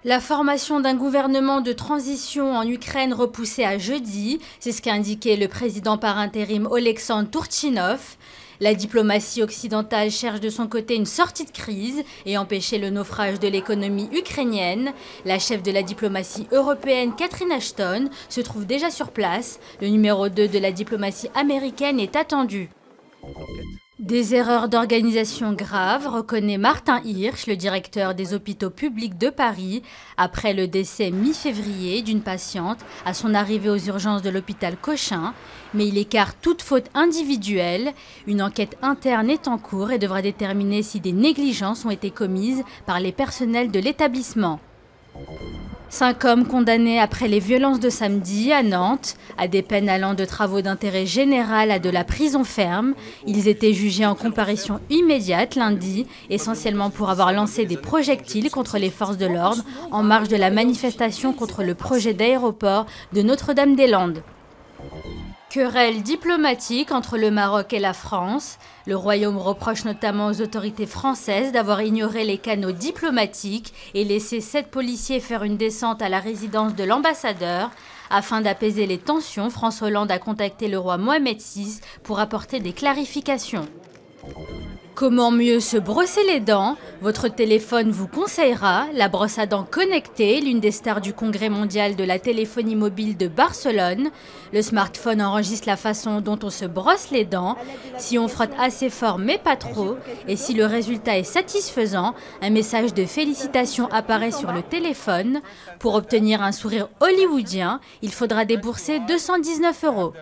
La formation d'un gouvernement de transition en Ukraine repoussée à jeudi, c'est ce qu'a indiqué le président par intérim Oleksandr Turchinov. La diplomatie occidentale cherche de son côté une sortie de crise et empêcher le naufrage de l'économie ukrainienne. La chef de la diplomatie européenne, Catherine Ashton, se trouve déjà sur place. Le numéro 2 de la diplomatie américaine est attendu. Des erreurs d'organisation graves, reconnaît Martin Hirsch, le directeur des hôpitaux publics de Paris, après le décès mi-février d'une patiente à son arrivée aux urgences de l'hôpital Cochin. Mais il écarte toute faute individuelle. Une enquête interne est en cours et devra déterminer si des négligences ont été commises par les personnels de l'établissement. 5 hommes condamnés après les violences de samedi à Nantes, à des peines allant de travaux d'intérêt général à de la prison ferme. Ils étaient jugés en comparution immédiate lundi, essentiellement pour avoir lancé des projectiles contre les forces de l'ordre en marge de la manifestation contre le projet d'aéroport de Notre-Dame-des-Landes. Querelle diplomatique entre le Maroc et la France. Le Royaume reproche notamment aux autorités françaises d'avoir ignoré les canaux diplomatiques et laissé 7 policiers faire une descente à la résidence de l'ambassadeur. Afin d'apaiser les tensions, François Hollande a contacté le roi Mohamed VI pour apporter des clarifications. Comment mieux se brosser les dents? Votre téléphone vous conseillera la brosse à dents connectée, l'une des stars du congrès mondial de la téléphonie mobile de Barcelone. Le smartphone enregistre la façon dont on se brosse les dents, si on frotte assez fort mais pas trop, et si le résultat est satisfaisant, un message de félicitations apparaît sur le téléphone. Pour obtenir un sourire hollywoodien, il faudra débourser 219 €.